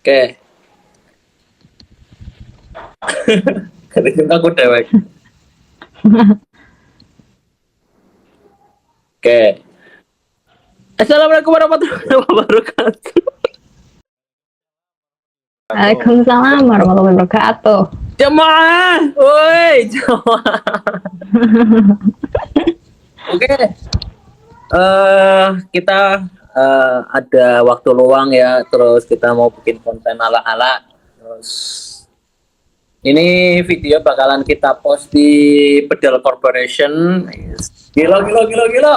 Oke, ketika aku dewek. Oke. Assalamualaikum warahmatullahi wabarakatuh. Waalaikumsalam warahmatullahi wabarakatuh. Jemaah, woi, jemaah. Oke, kita ada waktu luang ya, terus kita mau bikin konten ala-ala. Terus ini video bakalan kita post di Bedel Corporation. Gila, gila, gila, gila.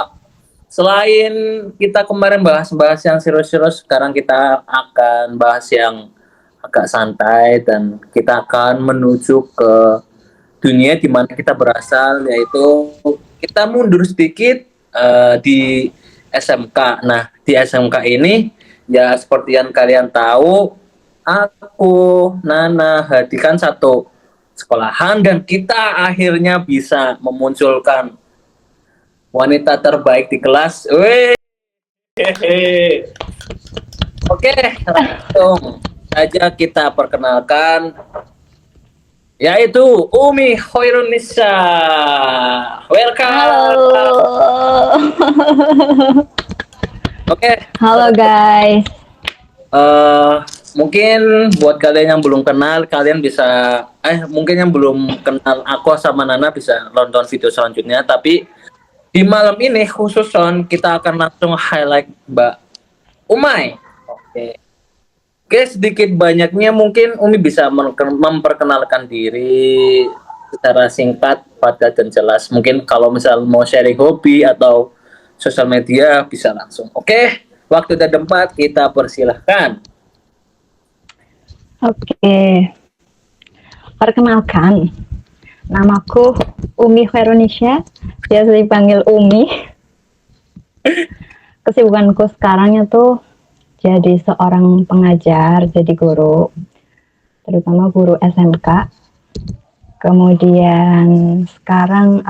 Selain kita kemarin bahas-bahas yang serius-serius, sekarang kita akan bahas yang agak santai dan kita akan menuju ke dunia di mana kita berasal, yaitu kita mundur sedikit di SMK. Nah, di SMK ini ya seperti yang kalian tahu, aku, Nana, Hadi kan satu sekolahan dan kita akhirnya bisa memunculkan wanita terbaik di kelas. Wih. Oke, langsung saja kita perkenalkan, yaitu Umi Khairunisa. Welcome. Halo. Oke. Halo guys. Mungkin buat kalian yang belum kenal, kalian bisa mungkin yang belum kenal aku sama Nana bisa nonton video selanjutnya. Tapi di malam ini khusus kita akan langsung highlight Mbak Umay. Oke, sedikit banyaknya mungkin Umi bisa memperkenalkan diri secara singkat, padat dan jelas. Mungkin kalau misal mau sharing hobi atau sosial media bisa langsung. Oke, waktu dan tempat kita persilahkan. Oke. Perkenalkan, namaku Umi Khairunisa, biasa dipanggil Umi. Kesibukanku sekarang itu jadi seorang pengajar, jadi guru, terutama guru SMK. Kemudian sekarang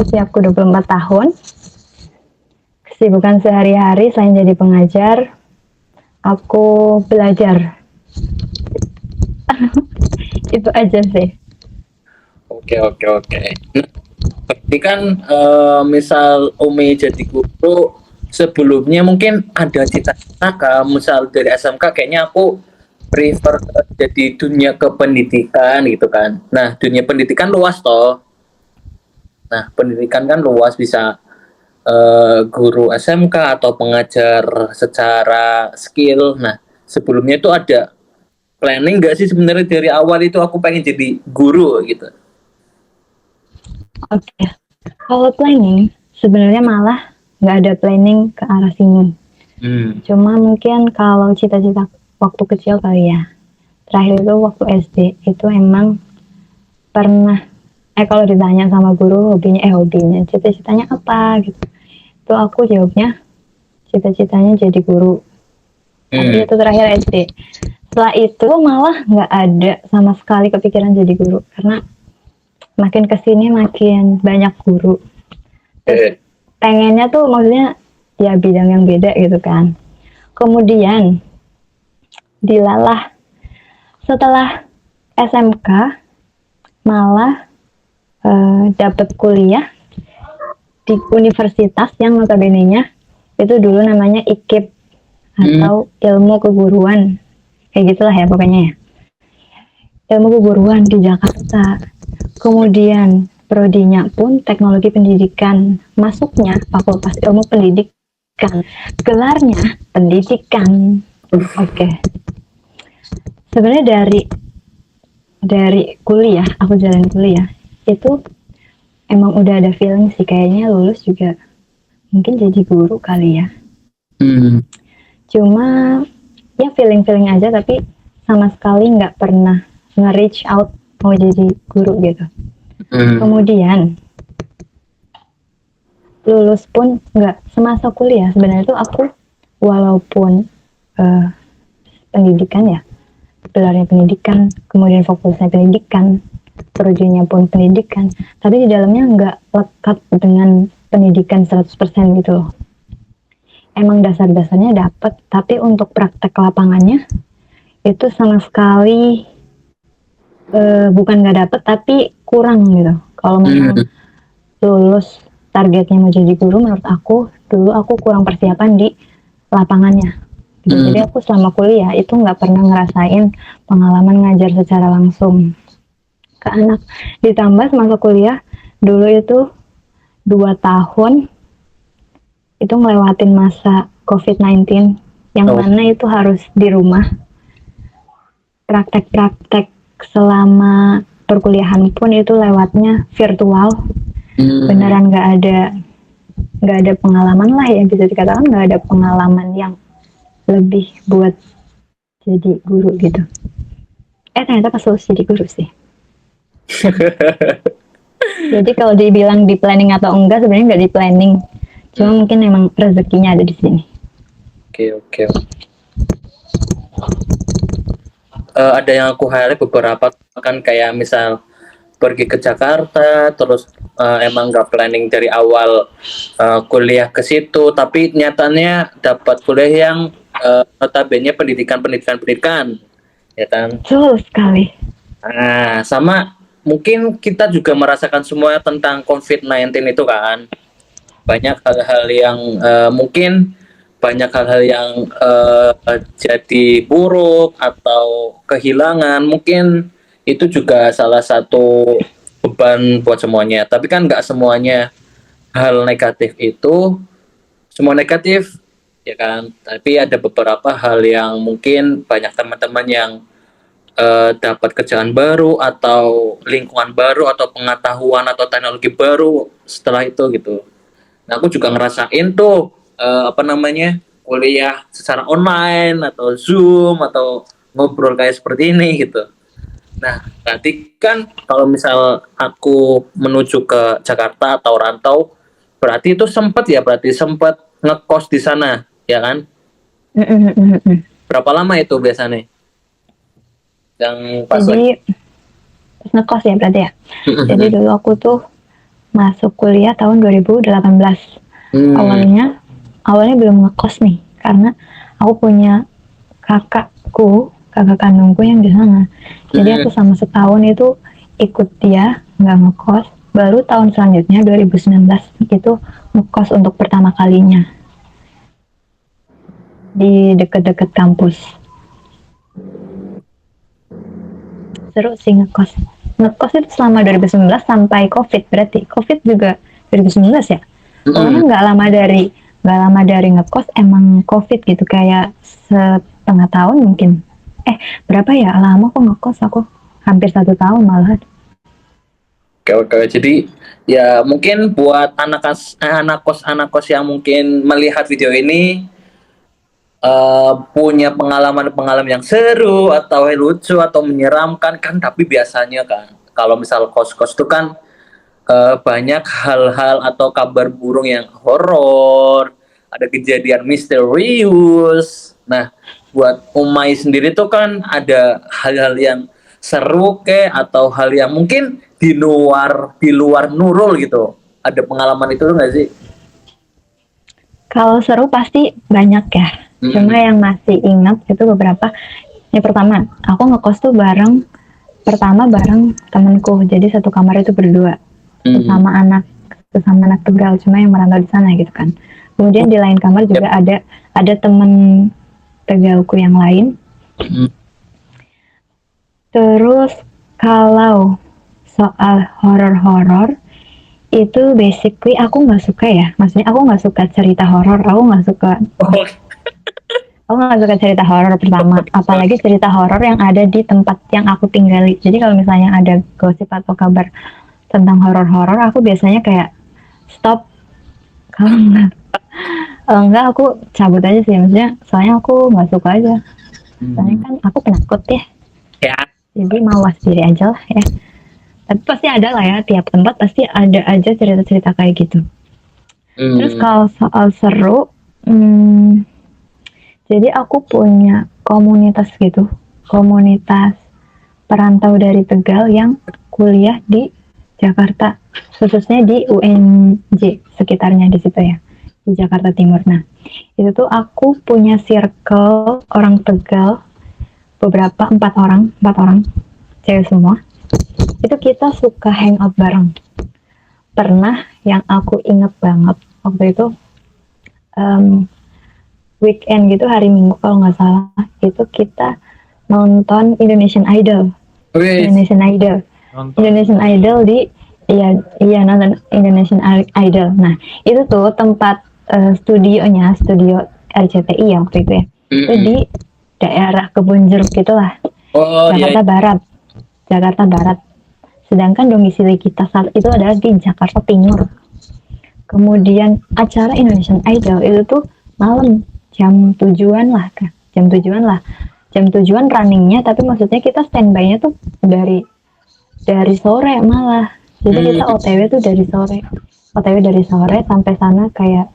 usiaku 24 tahun. Kesibukan sehari-hari selain jadi pengajar, aku belajar. Itu aja sih. Oke. Berarti kan misal Umi jadi guru, sebelumnya mungkin ada cita-cita misal dari SMK kayaknya aku prefer jadi dunia kependidikan gitu kan. Nah, dunia pendidikan luas toh. Nah, pendidikan kan luas, bisa guru SMK atau pengajar secara skill. Nah, sebelumnya itu ada planning nggak sih sebenarnya dari awal itu aku pengen jadi guru gitu? Oke. Kalau planning, sebenarnya malah nggak ada planning ke arah sini. Cuma mungkin kalau cita-cita waktu kecil kali ya. Terakhir itu waktu SD, itu emang pernah, kalau ditanya sama guru hobinya, cita-citanya apa gitu. Itu aku jawabnya, cita-citanya jadi guru. Tapi itu terakhir SD. Setelah itu malah nggak ada sama sekali kepikiran jadi guru. Karena makin kesini makin banyak guru. Terus pengennya tuh maksudnya ya bidang yang beda gitu kan. Kemudian dilalah setelah SMK malah dapat kuliah di universitas yang notabene-nya itu dulu namanya IKIP atau ilmu keguruan, kayak gitulah ya pokoknya ya, ilmu keguruan di Jakarta. Kemudian prodinya pun teknologi pendidikan, masuknya fakultas ilmu pendidikan, gelarnya pendidikan. Oke. Sebenarnya dari kuliah, aku jalan kuliah itu emang udah ada feeling sih, kayaknya lulus juga mungkin jadi guru kali ya. Cuma ya feeling aja, tapi sama sekali nggak pernah nge-reach out mau jadi guru gitu. Kemudian lulus pun nggak semasa kuliah. Sebenarnya tuh aku walaupun pendidikan ya, gelarnya pendidikan, kemudian fokusnya pendidikan, prodinya pun pendidikan, tapi di dalamnya nggak lekat dengan pendidikan 100% gitu loh. emang dasar-dasarnya dapat, tapi untuk praktek lapangannya itu sama sekali bukan nggak dapet tapi kurang gitu. Kalau memang lulus targetnya mau jadi guru, menurut aku dulu aku kurang persiapan di lapangannya gitu. Jadi aku selama kuliah itu nggak pernah ngerasain pengalaman ngajar secara langsung ke anak. Ditambah semasa kuliah dulu itu 2 tahun itu ngelewatin masa COVID-19 yang mana itu harus di rumah. Praktek-praktek selama perkuliahan pun itu lewatnya virtual. Beneran nggak ada pengalaman lah ya, bisa dikatakan nggak ada pengalaman yang lebih buat jadi guru gitu. Ternyata pas lulus jadi guru sih. Jadi kalau dibilang di planning atau enggak, sebenarnya nggak di planning. Cuma mungkin emang rezekinya ada di sini. Oke. Ada yang aku highlight beberapa kan, kayak misal pergi ke Jakarta, terus emang nggak planning dari awal kuliah ke situ, tapi nyatanya dapat kuliah yang notabene pendidikan, ya kan? Betul sekali. Nah, sama mungkin kita juga merasakan semua tentang COVID-19 itu kan. Banyak hal-hal yang mungkin banyak hal-hal yang jadi buruk atau kehilangan, mungkin itu juga salah satu beban buat semuanya. Tapi kan nggak semuanya hal negatif itu semua negatif, ya kan? Tapi ada beberapa hal yang mungkin banyak teman-teman yang dapat kerjaan baru atau lingkungan baru atau pengetahuan atau teknologi baru setelah itu gitu. Nah, aku juga ngerasain tuh kuliah secara online atau Zoom atau ngobrol kayak seperti ini gitu. Nah, berarti kan kalau misal aku menuju ke Jakarta atau rantau, berarti itu sempat ngekos di sana, ya kan? Berapa lama itu biasanya? Yang pas Jadi pas ngekos ya berarti ya. Jadi dulu aku tuh masuk kuliah tahun 2018. Awalnya belum ngekos nih, karena aku punya kakak kandungku yang di sana. Jadi aku sama setahun itu ikut dia, nggak ngekos. Baru tahun selanjutnya 2019 itu ngekos untuk pertama kalinya di deket-deket kampus. Seru sih ngekos itu selama 2019 sampai COVID. Berarti COVID juga 2019 ya. Pokoknya nggak lama dari ngekos emang COVID gitu, kayak setengah tahun mungkin. Berapa ya, lama kok ngekos aku, hampir 1 tahun malah. Oke. Jadi ya mungkin buat anak kos yang mungkin melihat video ini punya pengalaman yang seru atau lucu atau menyeramkan kan, tapi biasanya kan kalau misal kos-kos itu kan banyak hal-hal atau kabar burung yang horor, ada kejadian misterius. Nah, buat Umay sendiri tuh kan ada hal-hal yang seru atau hal yang mungkin di luar Nurul gitu. Ada pengalaman itu nggak sih? Kalau seru pasti banyak ya. Cuma yang masih ingat itu beberapa. Yang pertama, aku ngekos tuh bareng temenku. Jadi satu kamar itu berdua. Sesama anak Tegal, cuma yang merantau di sana gitu kan. Kemudian di lain kamar juga ada temen Tegalku yang lain. Terus kalau soal horor itu basically aku nggak suka ya. Maksudnya aku nggak suka cerita horor. Aku nggak suka cerita horor pertama. Apalagi cerita horor yang ada di tempat yang aku tinggali. Jadi kalau misalnya ada gosip atau kabar tentang horor, aku biasanya kayak stop. Kalau enggak aku cabut aja sih. Maksudnya soalnya aku nggak suka aja. Soalnya kan aku penakut ya. Jadi mawas diri aja lah ya. Tapi pasti ada lah ya, tiap tempat pasti ada aja cerita-cerita kayak gitu. Terus kalau soal seru, jadi aku punya komunitas perantau dari Tegal yang kuliah di Jakarta, khususnya di UNJ sekitarnya di situ ya, di Jakarta Timur. Nah, Itu tuh aku punya circle orang Tegal, beberapa, empat orang, cewek semua. Itu kita suka hangout bareng. Pernah yang aku inget banget waktu itu, weekend gitu, hari Minggu kalau nggak salah, itu kita nonton Indonesian Idol. Wih, Indonesian Idol. nonton. Indonesian Idol di iya nonton Indonesian Idol. Nah, itu tuh tempat studionya, studio RCTI ya waktu itu ya. Itu di daerah Kebun Jeruk gitulah. Oh iya. Jakarta Barat. Jakarta Barat. Sedangkan domisili kita saat itu adalah di Jakarta Timur. Kemudian acara Indonesian Idol itu tuh malam jam 7-an lah kan. Jam 7-an lah. Jam 7-an runningnya, tapi maksudnya kita standby-nya tuh dari sore malah. Jadi kita OTW tuh dari sore. OTW dari sore sampai sana kayak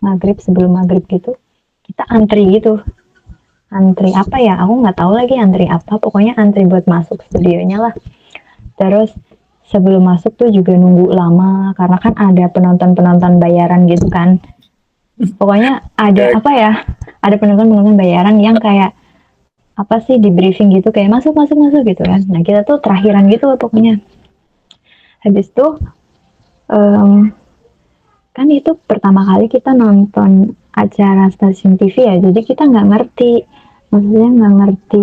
maghrib, sebelum maghrib gitu. Kita antri gitu. Antri apa ya? Aku nggak tahu lagi antri apa. Pokoknya antri buat masuk studionya lah. Terus sebelum masuk tuh juga nunggu lama karena kan ada penonton-penonton bayaran gitu kan. Pokoknya ada apa ya? Ada penonton-penonton bayaran yang kayak apa sih, di briefing gitu kayak masuk gitu kan. Nah kita tuh terakhiran gitu loh pokoknya. Habis itu kan itu pertama kali kita nonton acara stasiun TV ya, jadi kita nggak ngerti, maksudnya nggak ngerti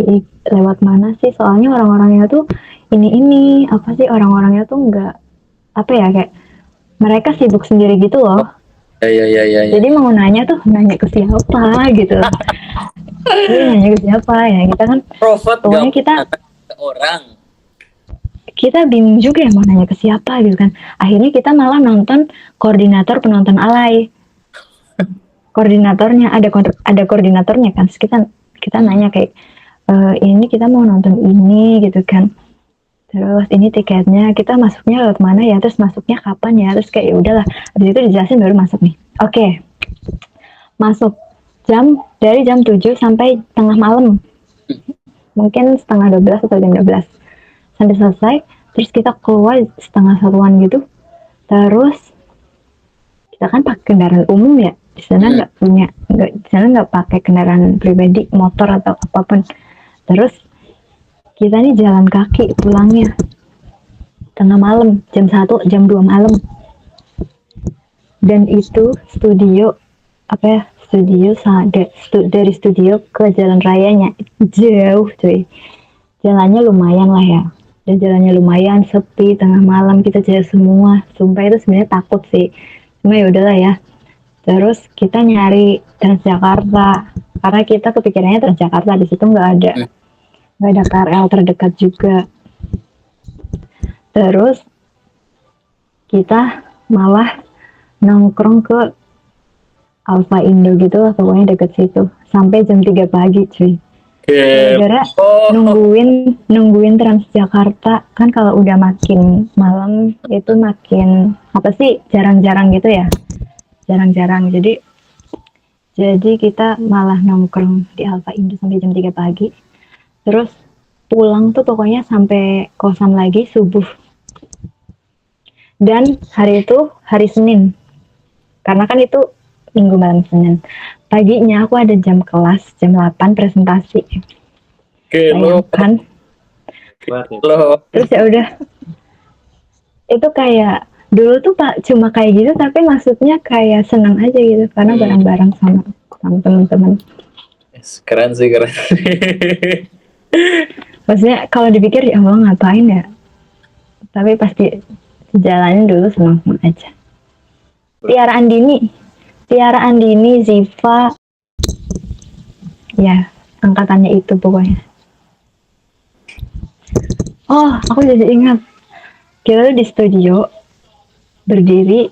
lewat mana sih, soalnya orang-orangnya tuh ini apa sih, orang-orangnya tuh nggak apa ya, kayak mereka sibuk sendiri gitu loh. Iya. Jadi mau nanya tuh nanya ke siapa gitu. Jadi nanya ke siapa ya, kita kan pokoknya kita ke orang. Kita bingung juga ya mau nanya ke siapa gitu kan. Akhirnya kita malah nonton koordinator penonton alay. Koordinatornya ada koordinatornya kan. Terus kita nanya kayak ini kita mau nonton ini gitu kan. Terus ini tiketnya, kita masuknya lewat mana ya? Terus masuknya kapan ya? Terus kayak ya udahlah. Habis itu dijelasin baru masuk nih. Oke. Masuk dari jam 7 sampai tengah malam. Mungkin setengah 12 atau jam 12. Sampai selesai, terus kita keluar setengah satuan gitu. Terus kita kan pakai kendaraan umum ya, di sana di sana nggak pakai kendaraan pribadi, motor atau apapun. Terus kita nih jalan kaki pulangnya tengah malam, jam 1, jam 2 malam. Dan itu studio dari studio ke jalan rayanya jauh cuy. Jalannya lumayan lah ya. Dan jalannya lumayan sepi, tengah malam kita jalan semua. Sumpah itu sebenarnya takut sih. Cuma ya udahlah ya. Terus kita nyari Transjakarta karena kita kepikirannya Transjakarta, di situ nggak ada KRL terdekat juga. Terus kita malah nongkrong ke Alfa Indo gitu lah, pokoknya deket situ sampai jam 3 pagi cuy. Gara-gara nungguin Transjakarta kan, kalau udah makin malam itu makin apa sih, jarang-jarang gitu ya, jarang-jarang. Jadi kita malah nongkrong di Alfa Indo sampai jam 3 pagi. Terus pulang tuh pokoknya sampai kosan lagi subuh. Dan hari itu hari Senin, karena kan itu Minggu malam Senin. Paginya aku ada jam kelas, jam 8 presentasi. Bayangkan. Terus ya udah. Itu kayak dulu tuh Pak cuma kayak gitu, tapi maksudnya kayak senang aja gitu karena bareng-bareng sama teman-teman. Keren sih, keren. Maksudnya kalau dipikir ya Allah ngapain ya? Tapi pasti jalanin dulu, senang aja. Tiara Andini, Ziva, ya angkatannya itu pokoknya. Oh, aku jadi ingat, kita tuh di studio berdiri,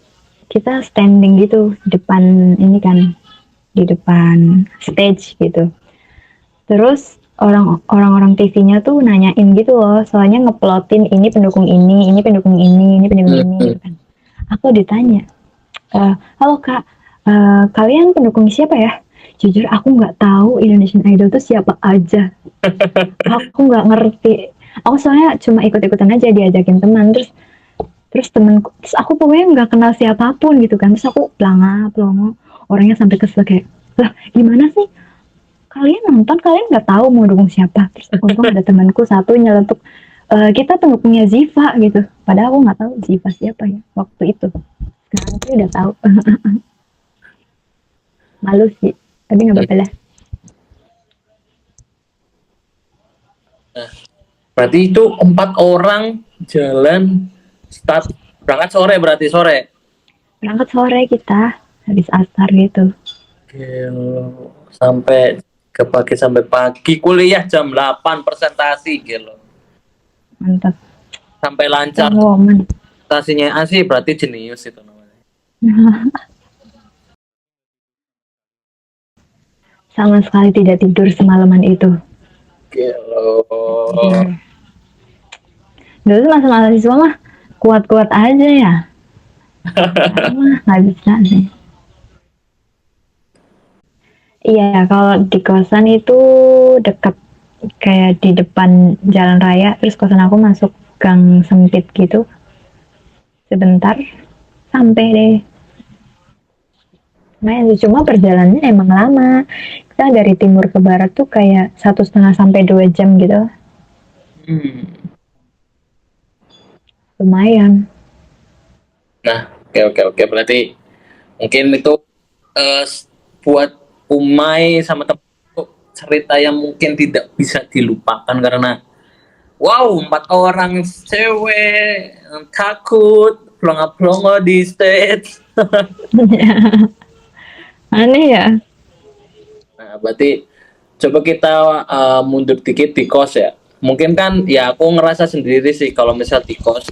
kita standing gitu depan ini kan, di depan stage gitu. Terus orang-orang TV-nya tuh nanyain gitu loh, soalnya ngeplotin ini pendukung ini pendukung ini pendukung ini gitu kan. Aku ditanya, halo Kak, kalian pendukung siapa ya? Jujur aku nggak tahu Indonesian Idol tuh siapa aja. Aku nggak ngerti. Aku soalnya cuma ikut-ikutan aja, diajakin teman. Terus aku pokoknya nggak kenal siapapun gitu kan. Terus aku pelongo, orangnya sampai kesel kayak, Lah gimana sih, kalian nonton kalian nggak tahu mau dukung siapa. Terus untung ada temanku satu nyeletuk, kita pendukungnya Ziva gitu, padahal aku nggak tahu Ziva siapa ya waktu itu. Sekarang sih udah tahu. Malu sih tapi nggak apa-apa lah. Berarti itu 4 orang jalan start berangkat sore, berarti sore. Berangkat sore kita habis asar gitu. Gila. Sampai ke pagi, sampai pagi kuliah jam 8 presentasi gitu. Mantap. Sampai lancar Woman. presentasinya asih, berarti jenius itu namanya. Sama sekali tidak tidur semalaman itu. Gila. Dulu masa mahasiswa mah kuat-kuat aja ya. Sekarang mah nggak bisa sih. Iya, kalau di kosan itu deket, kayak di depan jalan raya, terus kosan aku masuk gang sempit gitu. Sebentar sampai deh. Nah, cuma perjalanannya emang lama. Kita dari timur ke barat tuh kayak 1,5 sampai 2 jam gitu. Lumayan. Nah, oke. Berarti mungkin itu eh, buat Umay sama teman cerita yang mungkin tidak bisa dilupakan karena wow, 4 orang cewek takut pelongo-pelongo di stage. Aneh ya. Nah, berarti coba kita mundur dikit di kos ya. Mungkin kan ya aku ngerasa sendiri sih kalau misal di kos.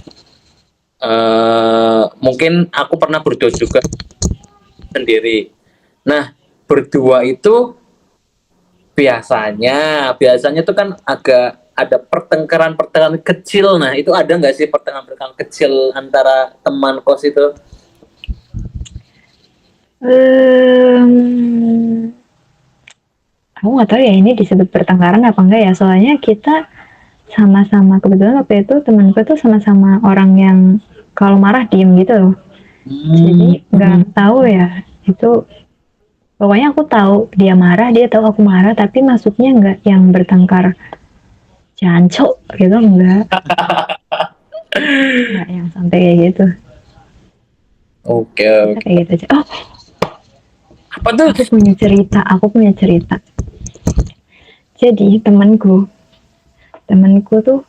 Mungkin aku pernah berdua juga sendiri. Nah, berdua itu biasanya tuh kan agak ada pertengkaran kecil. Nah, itu ada nggak sih pertengkaran kecil antara teman kos itu? Aku nggak tahu ya ini disebut pertengkaran apa enggak ya. Soalnya kita sama-sama, kebetulan waktu itu temanku tuh sama-sama orang yang kalau marah diem gitu loh. Jadi nggak tahu ya itu. Pokoknya aku tahu dia marah, dia tahu aku marah, tapi maksudnya nggak yang bertengkar jancok gitu, enggak yang sampai kayak gitu. Oke, Kita kayak gitu aja. Oh, apa tuh? aku punya cerita. Jadi temanku tuh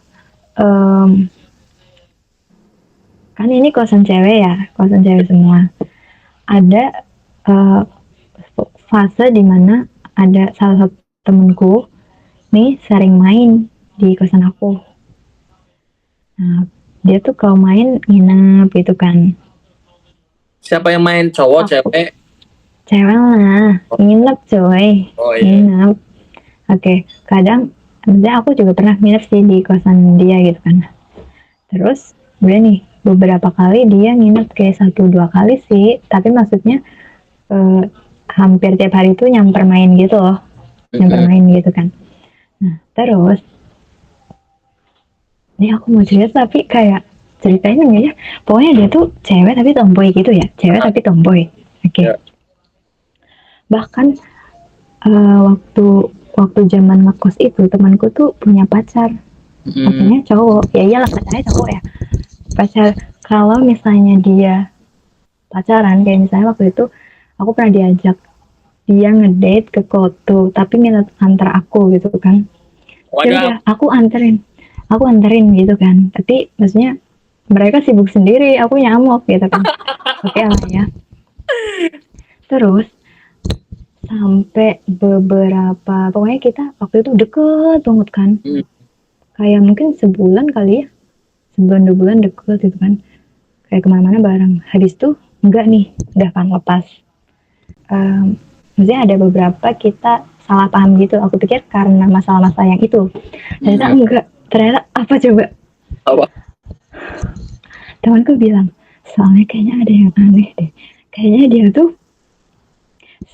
kan ini kosan cewek ya, kosan cewek semua. Ada fase dimana ada salah satu temenku nih sering main di kosan aku. Nah, dia tuh kalau main nginep gitu kan. Siapa yang main, cowok, cewek? Cewek lah, nginep coy. Oh iya. Nginep. Oke, kadang maksudnya aku juga pernah nginep sih di kosan dia gitu kan. Terus udah nih beberapa kali dia nginep, kayak 1-2 kali sih, tapi maksudnya hampir tiap hari itu nyamper main gitu loh. Nyamper main gitu kan. Nah, terus ini aku mau cerita tapi kayak ceritain enggak ya? Pokoknya dia tuh cewek tapi tomboy gitu ya. Cewek tapi tomboy. Oke. Ya. Bahkan waktu zaman ngekos itu temanku tuh punya pacar. Pacarnya cowok. Ya iyalah pacarnya cowok ya. Pacar, kalau misalnya dia pacaran, kayak misalnya waktu itu aku pernah diajak dia ngedate ke Koto, tapi minta antar aku gitu kan. Jadi aku anterin gitu kan, tapi maksudnya mereka sibuk sendiri, aku nyamuk gitu kan. Oke lah ya. Terus sampai beberapa, pokoknya kita waktu itu deket banget kan. Kayak mungkin sebulan kali ya, 1-2 bulan deket gitu kan, kayak kemana-mana bareng. Habis itu enggak nih, udah kan lepas. Maksudnya ada beberapa kita salah paham gitu. Aku pikir karena masalah-masalah yang itu, ternyata enggak. Ternyata apa coba? Apa? Temanku bilang, soalnya kayaknya ada yang aneh deh. Kayaknya dia tuh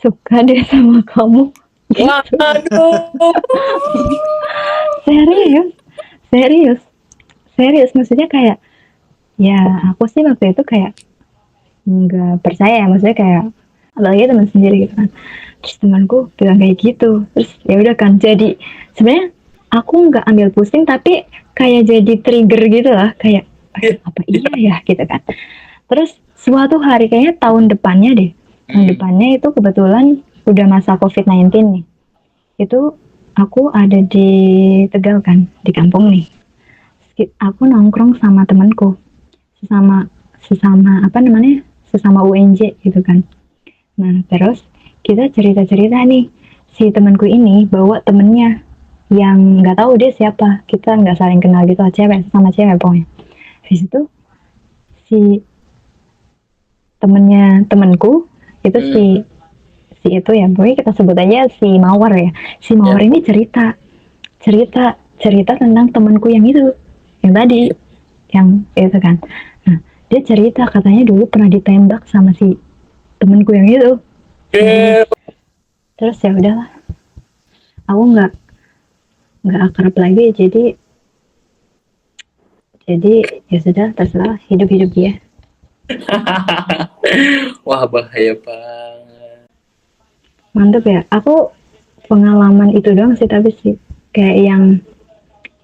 suka deh sama kamu. Gitu. Serius. Maksudnya kayak, ya aku sih waktu itu kayak nggak percaya ya. Maksudnya kayak apalagi teman sendiri gitu kan. Terus temanku bilang kayak gitu, terus ya udah kan, jadi sebenarnya aku nggak ambil pusing tapi kayak jadi trigger gitu lah, kayak apa iya ya gitu kan. Terus suatu hari, kayaknya tahun depannya deh, tahun depannya itu kebetulan udah masa COVID-19 nih. Itu aku ada di Tegal kan, di kampung nih. Aku nongkrong sama temanku, sesama sesama apa namanya, sesama UNJ gitu kan. Nah terus kita cerita-cerita nih, si temanku ini bawa temennya yang nggak tahu dia siapa, kita nggak saling kenal gitu, cewek sama cewek pokoknya. Habis itu si temennya temanku itu si itu ya, pokoknya kita sebut aja si Mawar ya. Si Mawar ini cerita cerita cerita tentang temanku yang itu, yang tadi, yang itu kan. Nah dia cerita katanya dulu pernah ditembak sama si temanku yang itu. Terus ya udahlah, aku nggak akrab lagi, jadi ya sudah, terserah, hidup dia. Wah, bahaya banget. Mantep ya, aku pengalaman itu doang sih, tapi sih kayak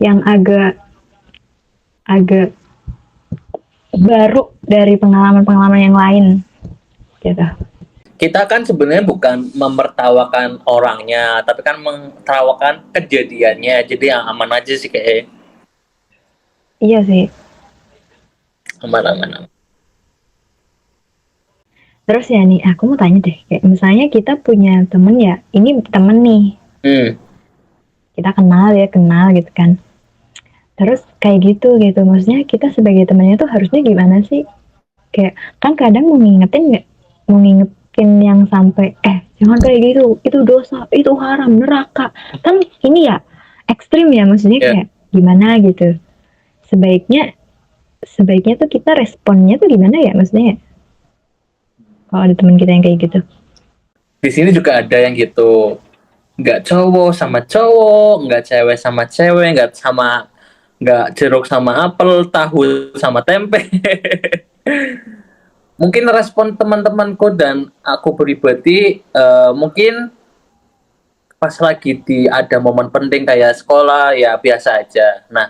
yang agak baru dari pengalaman-pengalaman yang lain gitu. Kita kan sebenarnya bukan memertawakan orangnya, tapi kan mentertawakan kejadiannya. Jadi yang aman aja sih kayak. Iya sih. Aman. Terus ya nih, aku mau tanya deh, kayak misalnya kita punya temen ya, ini temen nih, kita kenal gitu kan. Terus kayak gitu, maksudnya kita sebagai temennya tuh harusnya gimana sih? Kayak kan kadang mau ngingetin yang sampai jangan kayak gitu, itu dosa, itu haram, neraka. Kan ini ya ekstrim ya, maksudnya kayak gimana gitu. Sebaiknya tuh kita responnya tuh gimana ya, maksudnya kalau ada teman kita yang kayak gitu. Di sini juga ada yang gitu, nggak cowok sama cowok, nggak cewek sama cewek, nggak jeruk sama apel, tahu sama tempe. Mungkin respon teman-temanku dan aku pribadi mungkin pas lagi ada momen penting kayak sekolah ya biasa aja. Nah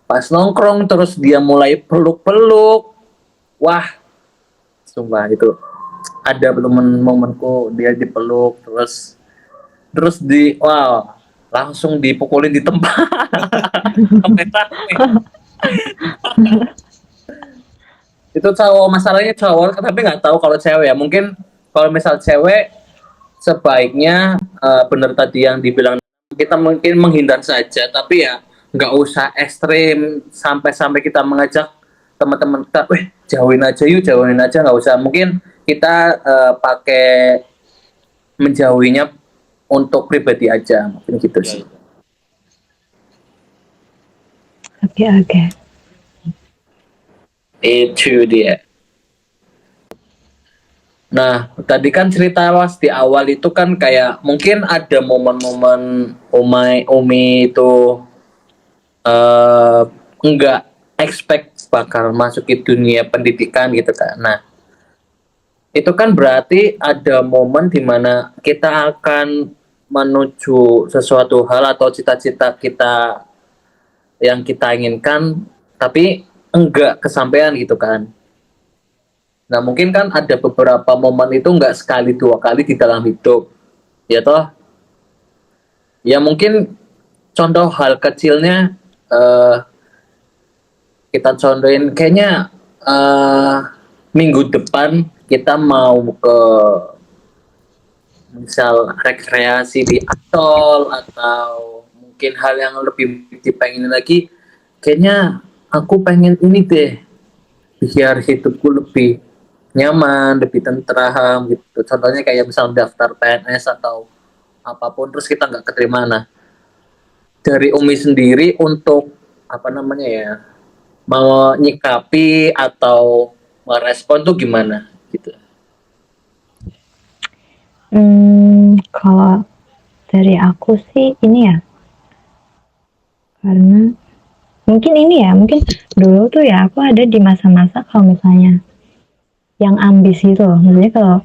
pas nongkrong terus dia mulai peluk-peluk, wah sumpah itu ada momenku dia dipeluk terus wow langsung dipukulin di tempat. Itu cowok, masalahnya cowok, tapi nggak tahu kalau cewek ya. Mungkin kalau misal cewek sebaiknya bener tadi yang dibilang, kita mungkin menghindar saja, tapi ya nggak usah ekstrim sampai kita mengajak teman-teman kita, jauhin aja, nggak usah. Mungkin kita pakai menjauhinya untuk pribadi aja, mungkin gitu sih. Oke. Itu dia. Nah, tadi kan cerita was di awal itu kan kayak mungkin ada momen-momen Umi itu enggak expect bakal masuk ke dunia pendidikan gitu kan. Nah, itu kan berarti ada momen di mana kita akan menuju sesuatu hal atau cita-cita kita yang kita inginkan, tapi enggak kesampaian gitu kan. Nah mungkin kan ada beberapa momen itu enggak sekali dua kali di dalam hidup, ya toh. Ya mungkin contoh hal kecilnya kita contohin, kayaknya minggu depan kita mau ke misal rekreasi di atol atau mungkin hal yang lebih dipengen lagi, kayaknya aku pengen ini deh biar hidupku lebih nyaman, lebih tentram gitu. Contohnya kayak misal daftar PNS atau apapun terus kita nggak keterima. Nah dari Umi sendiri untuk apa namanya ya, mau nyikapi atau merespon tuh gimana gitu? Kalau dari aku sih ini ya, karena mungkin dulu tuh ya aku ada di masa-masa kalau misalnya yang ambis gitu loh, maksudnya kalau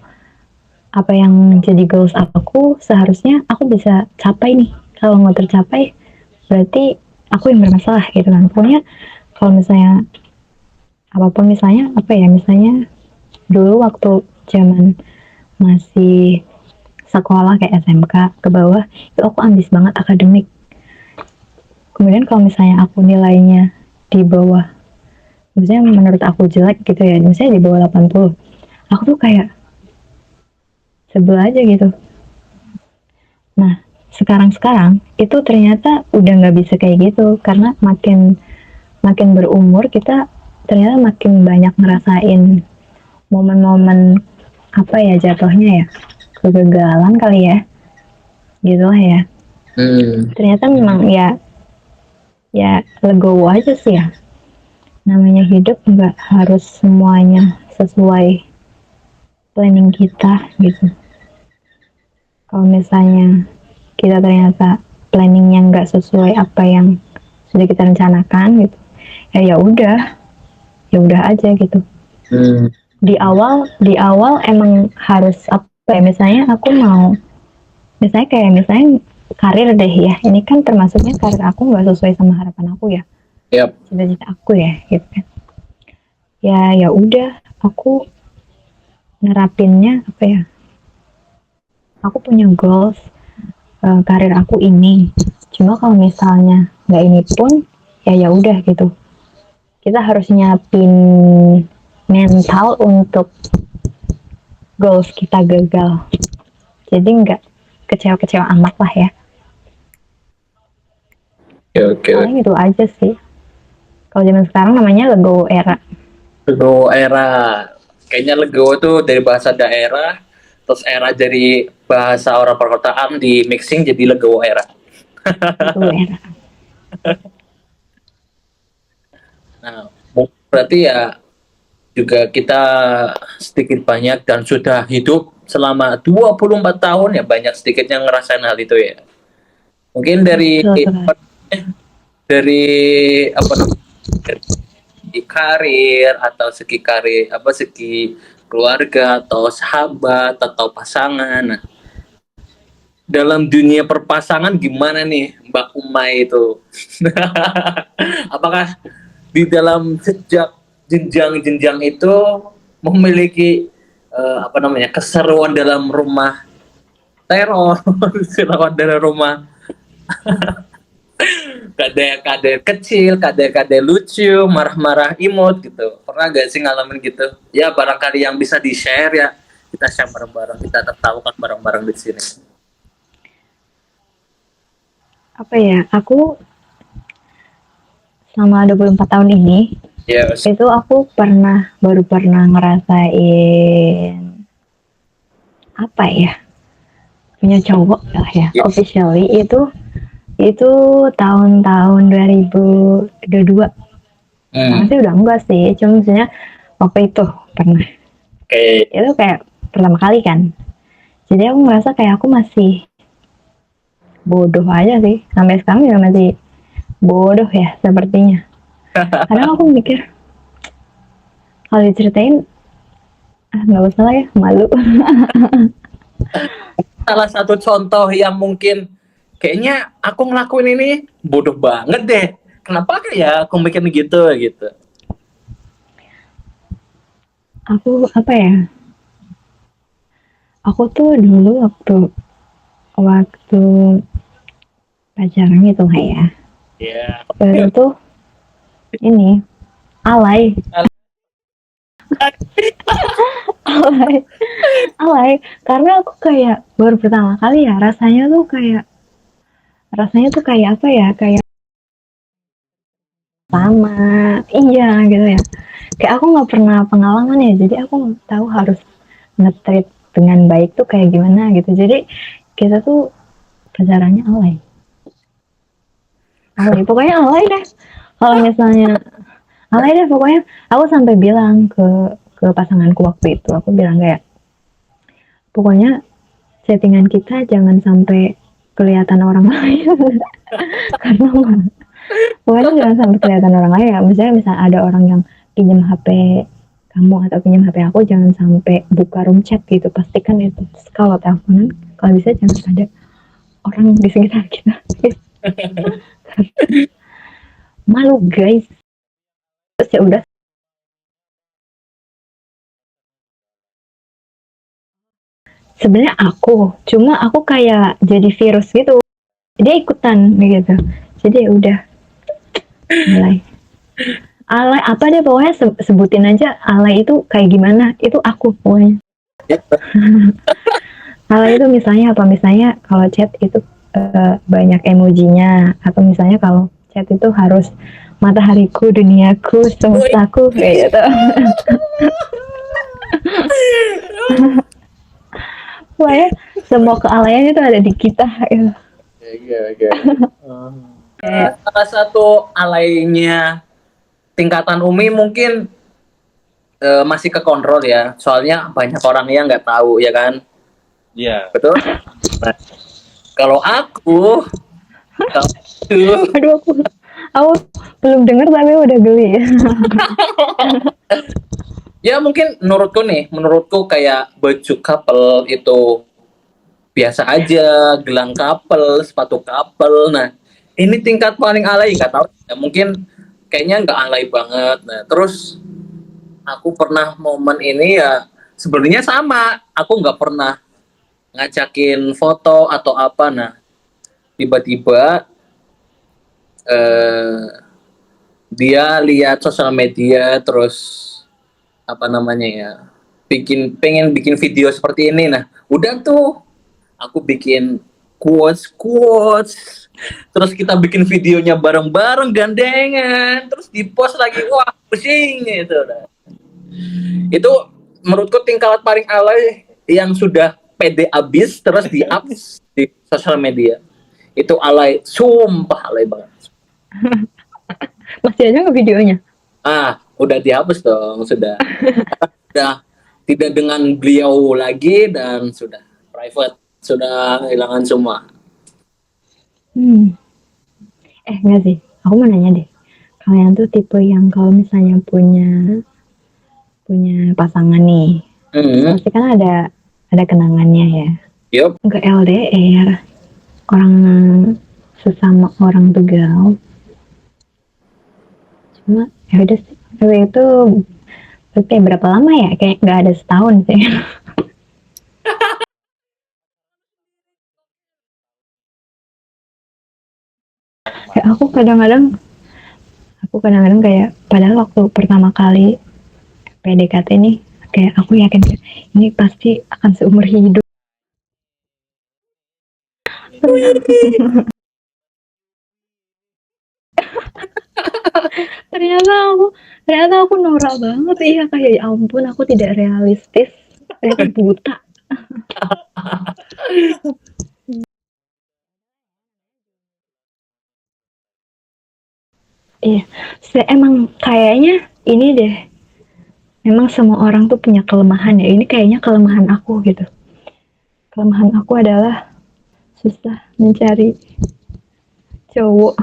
apa yang jadi goals aku seharusnya aku bisa capai nih. Kalau nggak tercapai berarti aku yang bermasalah gitu kan. Pokoknya kalau misalnya apapun, misalnya apa ya, misalnya dulu waktu zaman masih sekolah kayak SMK ke bawah itu aku ambis banget akademik. Kemudian kalau misalnya aku nilainya di bawah, misalnya menurut aku jelek gitu ya, misalnya di bawah 80, aku tuh kayak sebel aja gitu. Nah, sekarang itu ternyata udah nggak bisa kayak gitu, karena makin makin berumur kita ternyata makin banyak ngerasain momen-momen apa ya jatuhnya ya, kegagalan kali ya, gitu lah ya. Ternyata memang ya legowo aja sih ya. Namanya hidup nggak harus semuanya sesuai planning kita gitu. Kalau misalnya kita ternyata planningnya nggak sesuai apa yang sudah kita rencanakan gitu, ya udah aja gitu. Di awal emang harus apa ya, misalnya aku mau, misalnya karir deh ya, ini kan termasuknya karir aku nggak sesuai sama harapan aku ya, cita-cita aku ya gitu kan. Ya udah, aku nerapinnya apa ya, aku punya goals, karir aku ini, cuma kalau misalnya nggak ini pun ya udah gitu, kita harus nyiapin mental untuk goals kita gagal, jadi nggak kecewa-kecewa amat lah ya. Paling itu aja sih. Kalau zaman sekarang namanya legowo era. Legowo era. Kayaknya legowo tuh dari bahasa daerah, terus era dari bahasa orang perkotaan di mixing jadi legowo era. Legowo era. Nah, berarti ya juga kita sedikit banyak dan sudah hidup selama 24 tahun ya, banyak sedikit yang ngerasain hal itu ya. Mungkin dari apa namanya, segi karir atau segi keluarga atau sahabat atau pasangan. Nah, dalam dunia perpasangan gimana nih Mbak Umay itu? Apakah di dalam sejak jenjang-jenjang itu memiliki keseruan dalam rumah teror, keseruan dalam rumah kade kecil, kade lucu, marah-marah imut gitu. Pernah gak sih ngalamin gitu? Ya barangkali yang bisa di-share ya, kita share bareng-bareng, kita tertawakan bareng-bareng di sini. Apa ya, aku selama 24 tahun ini, itu aku baru pernah ngerasain apa ya, punya cowok lah ya, officially itu tahun-tahun 2022. Masih udah enggak sih, cuma maksudnya waktu itu pernah. Itu kayak pertama kali kan. Jadi aku ngerasa kayak aku masih bodoh aja sih. Sampai sekarang juga masih bodoh ya sepertinya. Kadang aku mikir, kalau diceritain, nggak usah lah ya, malu. Salah satu contoh yang mungkin kayaknya aku ngelakuin ini bodoh banget deh. Kenapa kayak aku mikir gitu? Aku apa ya? Aku tuh dulu waktu pacaran gitu lah ya. Baru tuh ini alay. alay karena aku kayak baru pertama kali ya, rasanya tuh kayak apa ya, kayak sama iya gitu ya, kayak aku nggak pernah pengalaman ya, jadi aku nggak tahu harus nge-treat dengan baik tuh kayak gimana gitu. Jadi kita tuh pacarannya alay pokoknya alay deh. Kalau misalnya alay deh pokoknya, aku sampai bilang ke pasanganku waktu itu, aku bilang kayak, pokoknya settingan kita jangan sampai kelihatan orang lain. Karena pokoknya jangan sampai kelihatan orang lain ya. Misalnya ada orang yang pinjam HP kamu atau pinjam HP aku jangan sampai buka room chat gitu, pastikan itu. Terus kalau teleponan kalau bisa jangan ada orang di sekitar kita. Malu guys. Terus ya udah, sebenarnya cuma aku kayak jadi virus gitu, dia ikutan gitu, jadi ya udah mulai alay apa deh pokoknya, sebutin aja alay itu kayak gimana, itu aku pokoknya. Alay itu misalnya apa, misalnya kalau chat itu banyak emojinya, atau misalnya kalau chat itu harus matahariku, duniaku, semestaku kayak gitu. Pokoknya semua kealayan itu ada di kita gitu. Oke. Salah satu alaynya tingkatan Umi mungkin masih kekontrol ya, soalnya banyak orang yang nggak tahu ya kan. Iya. Betul. Nah, kalau aku Aduh, aku belum dengar tapi udah geli. ya mungkin menurutku kayak baju couple itu biasa aja, gelang couple, sepatu couple. Nah, ini tingkat paling alay nggak tahu ya, mungkin kayaknya nggak alay banget. Nah, terus aku pernah momen ini ya sebenarnya sama, aku nggak pernah ngajakin foto atau apa. Nah, tiba-tiba dia lihat sosial media, terus apa namanya ya, pengen bikin video seperti ini. Nah, udah tuh aku bikin quotes, terus kita bikin videonya bareng-bareng gandengan, terus di post lagi, wah pusing gitu. Nah, itu menurutku tingkat paling alay yang sudah pede abis terus di up di sosial media. Itu alay, sumpah alay banget. Masih aja nggak videonya? Udah dihapus dong, sudah. Sudah tidak dengan beliau lagi dan sudah private, sudah kehilangan semua. Enggak sih, aku mau nanya deh, kalian tuh tipe yang kalau misalnya punya pasangan nih, pasti kan ada kenangannya ya. Yup. Nggak LDR, orang sesama orang Tegal. Cuma ya udah sih, itu kayak berapa lama ya? Kayak nggak ada setahun sih. Kayak aku kadang-kadang kayak, padahal waktu pertama kali PDKT nih, kayak aku yakin ini pasti akan seumur hidup. ternyata aku norak banget ya, kayak ya ampun, aku tidak realistis, ternyata buta. Iya, emang kayaknya ini deh, memang semua orang tuh punya kelemahan ya, ini kayaknya kelemahan aku gitu. Kelemahan aku adalah susah mencari cowok.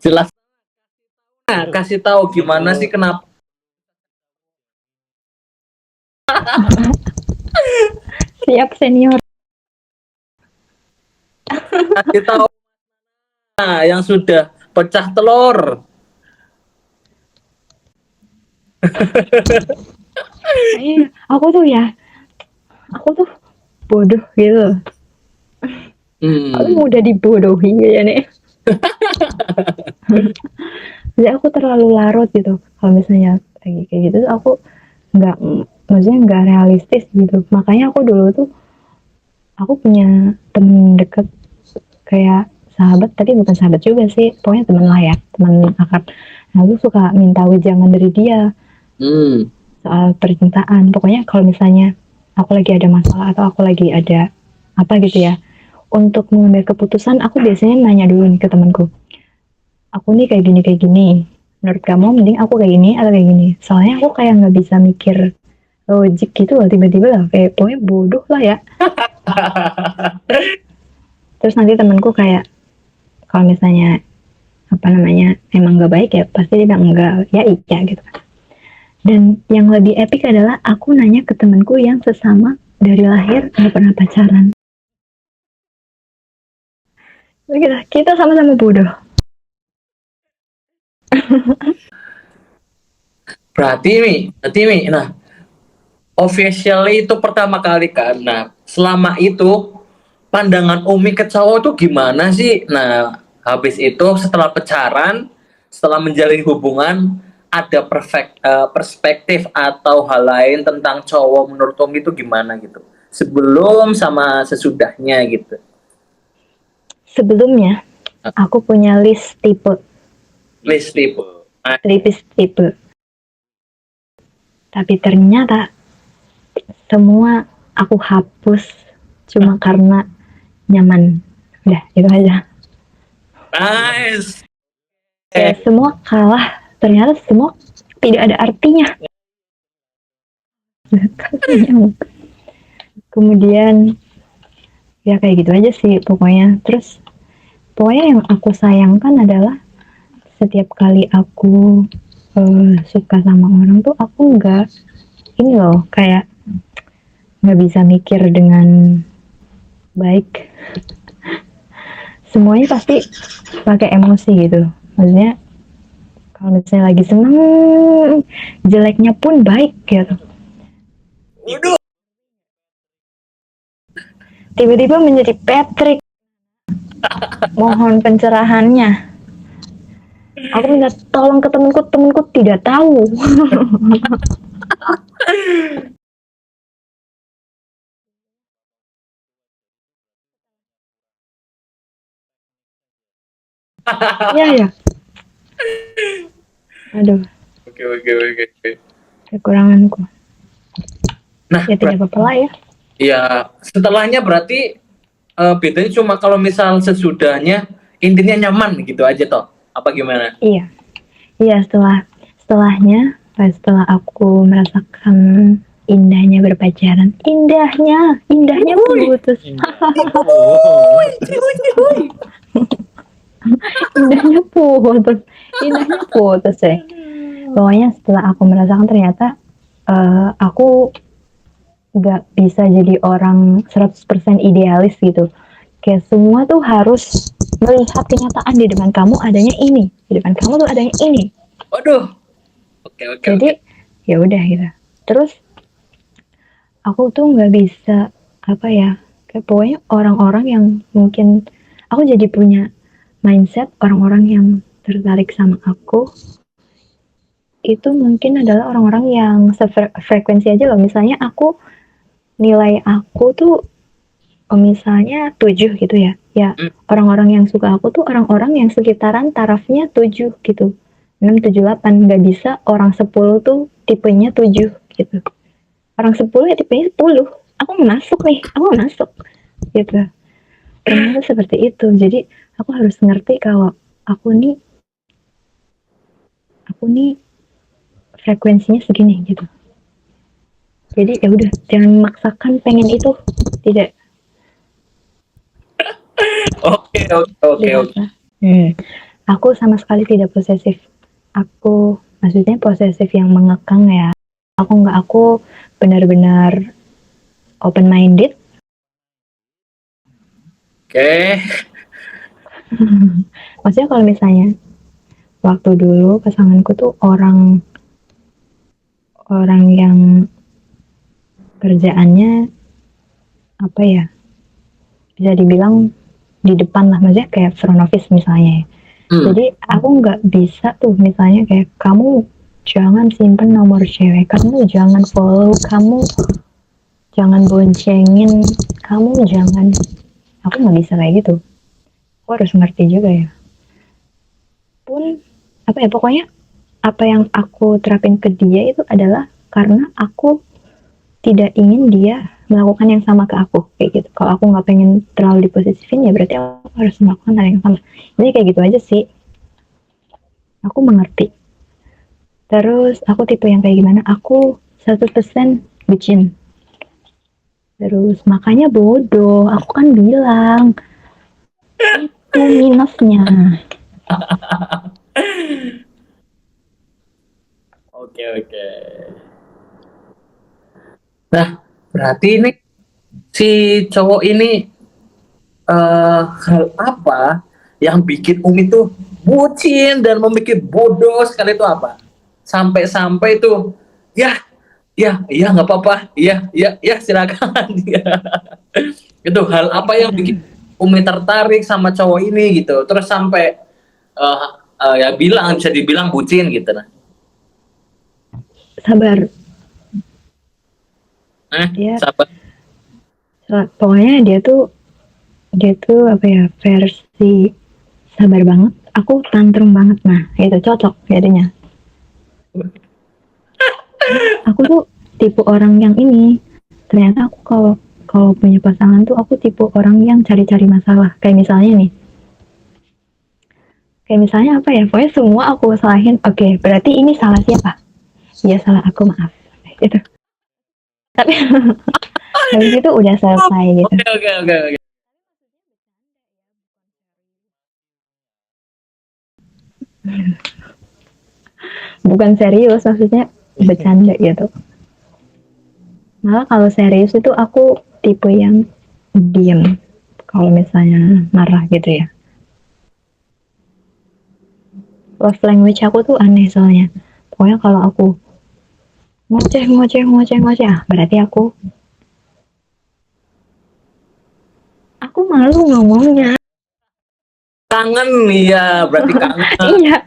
Jelas. Kasih tahu gimana sih, kenapa? Siap senior. Kasih tahu yang sudah pecah telur. Iya, aku tuh bodoh gitu. Aku mudah dibodohi ya nih. Jadi aku terlalu larut gitu. Kalau misalnya kayak gitu tuh aku maksudnya nggak realistis gitu. Makanya aku dulu tuh aku punya temen deket, kayak sahabat, tapi bukan sahabat juga sih, pokoknya teman lah ya, teman akrab. Nah, aku suka minta wejangan dari dia soal percintaan. Pokoknya kalau misalnya aku lagi ada masalah atau aku lagi ada apa gitu ya, untuk mengambil keputusan aku biasanya nanya dulu nih ke temanku, aku nih kayak gini, menurut kamu mending aku kayak gini atau kayak gini. Soalnya aku kayak nggak bisa mikir logik gitu loh, tiba-tiba lah kayak pokoknya bodoh lah ya. Terus nanti temanku kayak, kalau misalnya apa namanya emang nggak baik ya pasti dia bilang enggak, ya iya gitu kan. Dan yang lebih epic adalah aku nanya ke temanku yang sesama dari lahir nggak pernah pacaran. Kita sama-sama bodoh. Berarti nih, nah, officially itu pertama kali kan. Nah, selama itu pandangan Umi ke cowok tuh gimana sih? Nah, habis itu setelah pacaran, setelah menjalin hubungan, ada perspektif atau hal lain tentang cowok menurut Umi itu gimana gitu? Sebelum sama sesudahnya gitu. Sebelumnya, aku punya list tipe. List tipe. Tipe. Tapi ternyata semua aku hapus cuma karena nyaman. Udah, itu aja. Nice. Ya, semua kalah. Ternyata semua tidak ada artinya. Kemudian ya kayak gitu aja sih pokoknya. Terus pokoknya yang aku sayangkan adalah setiap kali aku suka sama orang tuh aku nggak ini loh, kayak nggak bisa mikir dengan baik. Semuanya pasti pakai emosi gitu. Maksudnya kalau misalnya lagi seneng, jeleknya pun baik gitu. Waduh. Tiba-tiba menjadi Patrick. Mohon pencerahannya. Aku minta tolong ke temanku tidak tahu. Iya ya. Aduh, Oke. kekuranganku. Nah, Ya tidak apa-apa lah ya. ya setelahnya berarti bedanya cuma kalau misal sesudahnya intinya nyaman gitu aja toh. Apa gimana? Iya. Iya, setelahnya setelah aku merasakan indahnya berpacaran. Indahnya putus. Indahnya putus ya. Pokoknya setelah aku merasakan ternyata aku gak bisa jadi orang 100% idealis gitu. Kayak semua tuh harus melihat kenyataan di depan kamu adanya ini, di depan kamu tuh adanya ini. Waduh. Oke. Jadi ya udah gitu. Terus aku tuh nggak bisa apa ya, kayak pokoknya orang-orang yang mungkin aku jadi punya mindset orang-orang yang tertarik sama aku itu mungkin adalah orang-orang yang sefrekuensi aja loh. Misalnya aku nilai aku tuh misalnya 7 gitu ya. Ya, orang-orang yang suka aku tuh orang-orang yang sekitaran tarafnya 7 gitu. 6, 7, 8. Nggak bisa orang 10 tuh tipenya 7 gitu. Orang 10 ya tipenya 10. Aku masuk nih, aku masuk gitu. Ternyata seperti itu. Jadi aku harus ngerti kalau aku nih frekuensinya segini gitu. Jadi ya udah, jangan memaksakan pengen itu. Tidak. Oke. Aku sama sekali tidak posesif. Aku maksudnya posesif yang mengekang ya. Aku benar-benar open minded. Oke. Maksudnya kalau misalnya waktu dulu pasanganku tuh orang yang kerjaannya apa ya, bisa dibilang di depan lah, maksudnya kayak front office misalnya ya. Jadi aku nggak bisa tuh misalnya kayak kamu jangan simpen nomor cewek, kamu jangan follow, kamu jangan boncengin, kamu jangan, aku nggak bisa kayak gitu. Aku harus ngerti juga ya. Pun apa ya, pokoknya apa yang aku terapin ke dia itu adalah karena aku tidak ingin dia melakukan yang sama ke aku kayak gitu. Kalau aku nggak pengen terlalu diposesifin ya berarti aku harus melakukan hal yang sama. Jadi kayak gitu aja sih. Aku mengerti. Terus aku tipe yang kayak gimana? Aku 100% bucin. Terus makanya bodoh. Aku kan bilang itu minusnya. Oke, oke. Nah, berarti ini si cowok ini hal apa yang bikin Umi tuh bucin dan membuat bodoh sekali itu apa? Sampai-sampai tuh, ya, ya, iya nggak apa-apa, iya, iya, ya silakan. Itu hal apa yang bikin Umi tertarik sama cowok ini gitu? Terus sampai eh, ya bilang bisa dibilang bucin gitu nah. Sabar. Dia Sabar. pokoknya dia tuh apa ya, versi sabar banget, aku tantrum banget. Nah itu cocok jadinya. Aku tuh tipe orang yang ini, ternyata aku kalau kalau punya pasangan tuh aku tipe orang yang cari-cari masalah. Kayak misalnya apa ya, pokoknya semua aku salahin. Oke, berarti ini salah siapa? Ya salah aku, maaf. Itu. Tapi habis itu udah selesai gitu. Oke, oke, oke, oke. Bukan serius, maksudnya bercanda gitu. Malah kalau serius itu aku tipe yang diem kalau misalnya marah gitu ya. Love language aku tuh aneh soalnya. Pokoknya kalau aku ngoceh, berarti aku malu ngomongnya. Kangen ya, berarti kangen. Iya,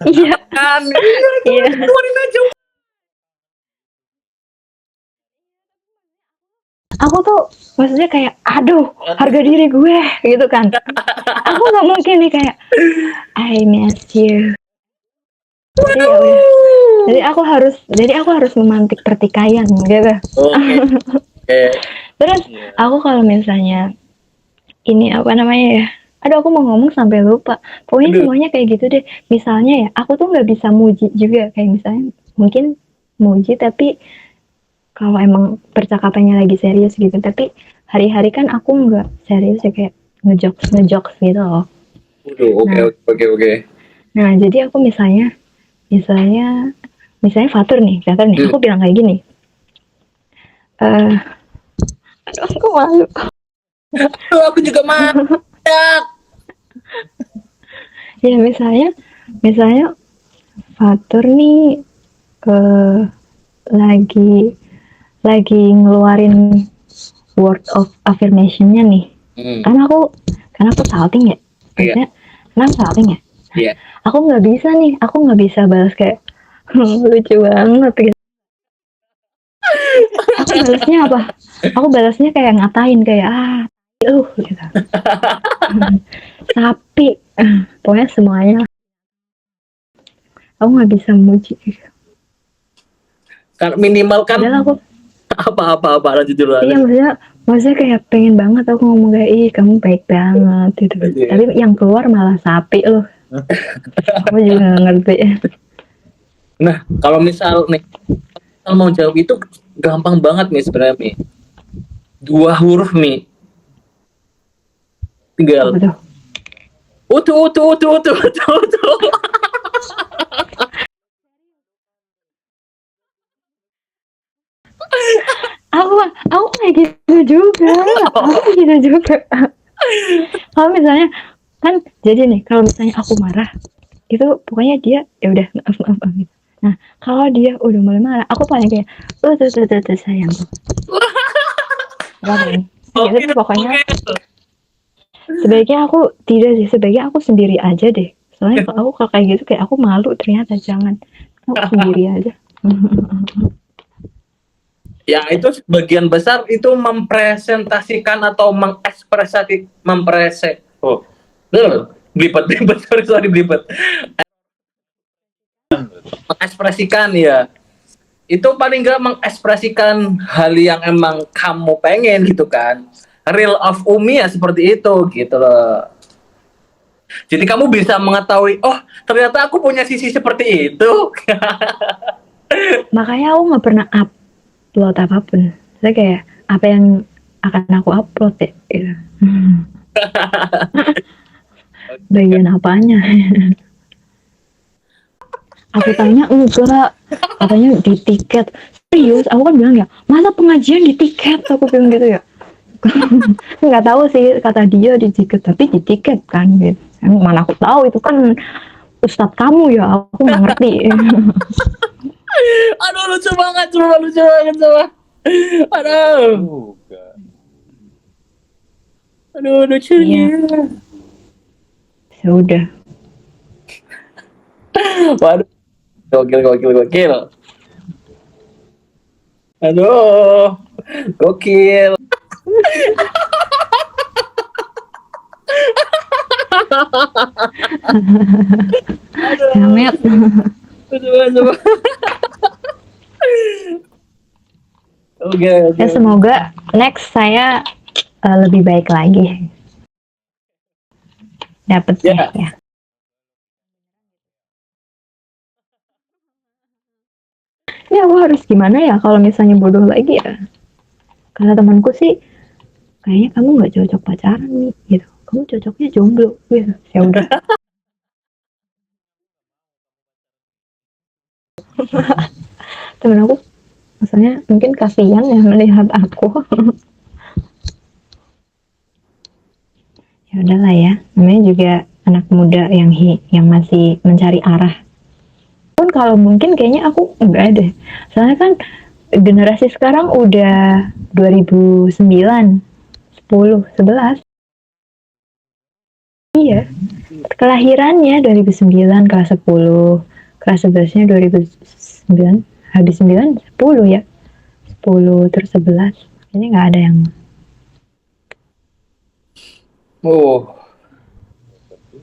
iya, Kan, iya. keluarin aja. Aku tuh maksudnya kayak, aduh, harga diri gue gitu kan. Aku nggak mungkin nih kayak, I miss you. Jadi ya udah. Jadi aku harus memantik pertikaian gitu. Oke. Oke. Terus aku kalau misalnya ini apa namanya ya, aduh aku mau ngomong sampai lupa. Pokoknya Aduh. semuanya kayak gitu deh. Misalnya ya, aku tuh nggak bisa muji juga. Kayak misalnya mungkin muji, tapi kalau emang percakapannya lagi serius gitu. Tapi hari-hari kan aku nggak serius ya, kayak ngejokes gitu loh. Waduh, oke, Nah, oke. nah jadi aku misalnya Fatur nih, aku bilang kayak gini. Aduh aku malu. Aduh, aku juga masak. Ya misalnya Fatur nih lagi ngeluarin word of affirmation-nya nih. Karena aku salting ya. Maksudnya, kenapa salting ya? Iya. Aku nggak bisa balas kayak lucu banget gitu. Aku balasnya apa? Aku balasnya kayak ngatain kayak gitu. Sapi. Pokoknya semuanya. Aku nggak bisa muji. Kan minimal kan Padahal aku apa lanjut dulu. iya, maksudnya kayak pengen banget aku ngomong kayak, ih kamu baik banget gitu. Iya. Tapi yang keluar malah sapi loh. Aku juga nggak ngerti. Nah, kalau misal nih, kalau mau jawab itu gampang banget nih sebenarnya nih. 2 huruf nih. Tinggal Apa tuh? utuh. Aku kayak gitu juga. Kalau misalnya kan jadi nih, kalau misalnya aku marah itu pokoknya dia ya udah maaf gitu. Nah kalau dia udah mulai marah, aku paling kayak tuh sayang tuh. Gitu tuh pokoknya. Sebaiknya aku sendiri aja deh. Soalnya kalau aku kayak gitu kayak aku malu, ternyata jangan. Aku sendiri aja. Ya itu sebagian besar itu mempresentasikan atau belibet. Mengekspresikan ya. Itu paling nggak mengekspresikan hal yang emang kamu pengen gitu kan. Real of Umi ya seperti itu gitu loh. Jadi kamu bisa mengetahui, oh ternyata aku punya sisi seperti itu. Makanya aku nggak pernah upload apapun. Saya kayak apa yang akan aku upload ya gitu. Bagian apanya? Aku tanya enggak, katanya di tiket. Serius, aku kan bilang ya, masa pengajian di tiket? Aku bilang gitu ya. Nggak tahu sih kata dia di tiket, tapi di tiket kan gitu. Mana aku tahu itu kan ustadz kamu ya, aku nggak ngerti. Aduh lucu banget, coba. Aduh, aduh lucunya. Iya, sudah. Waduh, gokil. Aduh, gokil. Aduh, Jamet. coba. Oke. Ya semoga next saya lebih baik lagi dapetnya Ya, ya. Ya aku harus gimana ya kalau misalnya bodoh lagi ya. Karena temanku sih kayaknya kamu nggak cocok pacaran nih gitu. Kamu cocoknya jomblo gitu. Ya udah. Temen aku maksudnya mungkin kasihan ya melihat aku. Ya udahlah ya. Namanya juga anak muda yang masih mencari arah. Pun kalau mungkin kayaknya aku enggak deh. Soalnya kan generasi sekarang udah 2009, 10, 11. Iya, kelahirannya 2009, kelas 10, kelas 11-nya 2009, habis 9, 10 ya. 10 terus 11. Ini nggak ada yang oh,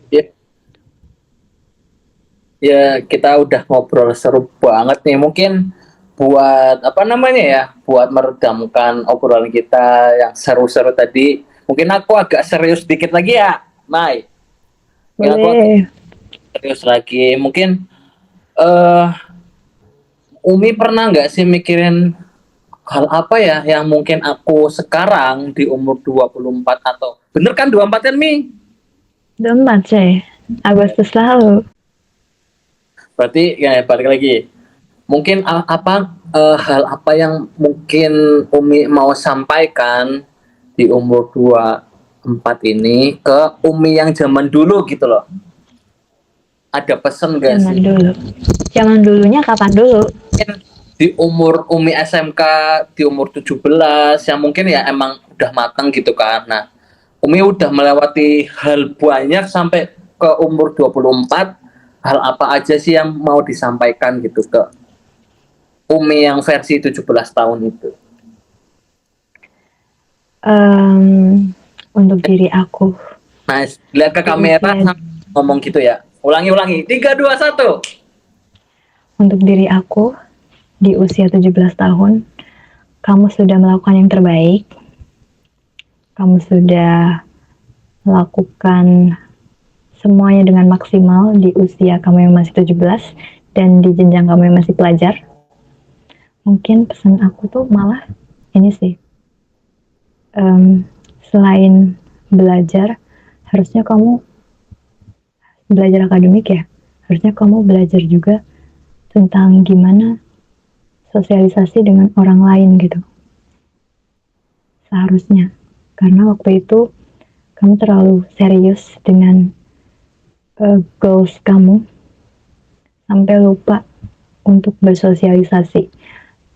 ya, ya kita udah ngobrol seru banget nih. Mungkin buat apa namanya ya, buat meredamkan obrolan kita yang seru-seru tadi. Mungkin aku agak serius dikit lagi ya, Mai. Mungkin aku agak boleh. serius lagi. Mungkin eh Umi pernah nggak sih mikirin hal apa ya yang mungkin aku sekarang di umur 24 atau bener kan 24 kan Mi? Demat saya. Agustus lalu. Berarti ya balik lagi. Mungkin hal apa yang mungkin Umi mau sampaikan di umur 24 ini ke Umi yang zaman dulu gitu loh. Ada pesan gak Zaman sih? dulu. Zaman dulunya kapan dulu? Mungkin di umur Umi SMK di umur 17 yang mungkin ya emang udah matang gitu kan. Nah, Umi udah melewati hal banyak sampai ke umur 24. Hal apa aja sih yang mau disampaikan gitu ke Umi yang versi 17 tahun itu? Untuk diri aku Nice. Lihat ke di kamera usia ngomong gitu ya. Ulangi. 3, 2, 1. untuk diri aku di usia 17 tahun, kamu sudah melakukan yang terbaik. Kamu sudah melakukan semuanya dengan maksimal di usia kamu yang masih 17 dan di jenjang kamu yang masih pelajar. Mungkin pesan aku tuh malah ini sih, selain belajar, harusnya kamu belajar akademik ya, harusnya kamu belajar juga tentang gimana sosialisasi dengan orang lain gitu. Seharusnya. Karena waktu itu kamu terlalu serius dengan goals kamu sampai lupa untuk bersosialisasi.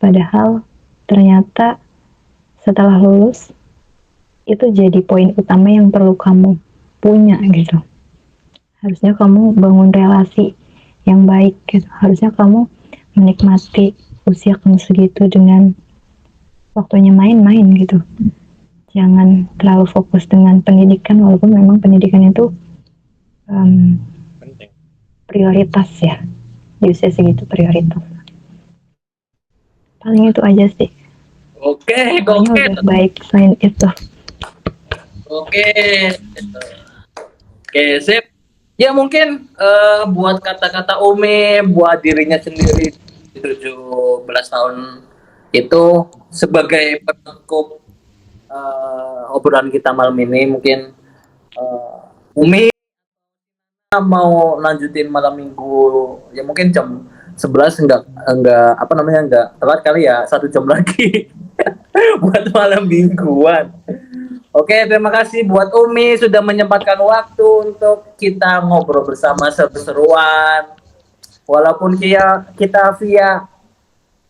Padahal ternyata setelah lulus itu jadi poin utama yang perlu kamu punya gitu. Harusnya kamu bangun relasi yang baik gitu. Harusnya kamu menikmati usia kamu segitu dengan waktunya main-main gitu. Jangan terlalu fokus dengan pendidikan walaupun memang pendidikan itu prioritas ya. Di usia segitu prioritas. Paling itu aja sih. Oke, Pokoknya oke. udah baik selain itu. Oke. Oke, sip. Ya mungkin buat kata-kata Umi, buat dirinya sendiri di 17 tahun itu sebagai penutup obrolan kita malam ini mungkin Umi mau lanjutin malam minggu ya mungkin jam 11 enggak apa namanya enggak telat kali ya 1 jam lagi buat malam mingguan. Oke, terima kasih buat Umi sudah menyempatkan waktu untuk kita ngobrol bersama seru-seruan. Walaupun kita via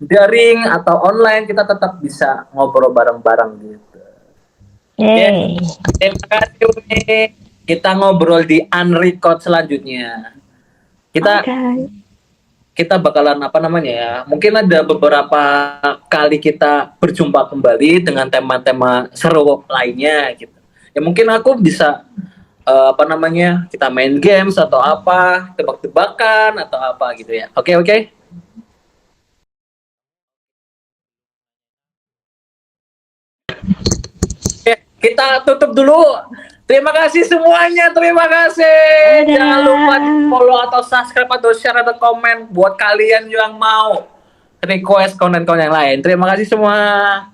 daring atau online, kita tetap bisa ngobrol bareng-bareng gitu. Yeay. Terima kasih Umi. Kita ngobrol di unrecord selanjutnya. Kita Oke. kita bakalan apa namanya ya, mungkin ada beberapa kali kita berjumpa kembali dengan tema-tema seru lainnya gitu ya, mungkin aku bisa apa namanya, kita main games atau apa, tebak-tebakan atau apa gitu ya. Oke oke. Oke, kita tutup dulu. Terima kasih semuanya, terima kasih. Dadah. Jangan lupa di follow atau subscribe atau share atau komen buat kalian yang mau request konten-konten yang lain. Terima kasih semua.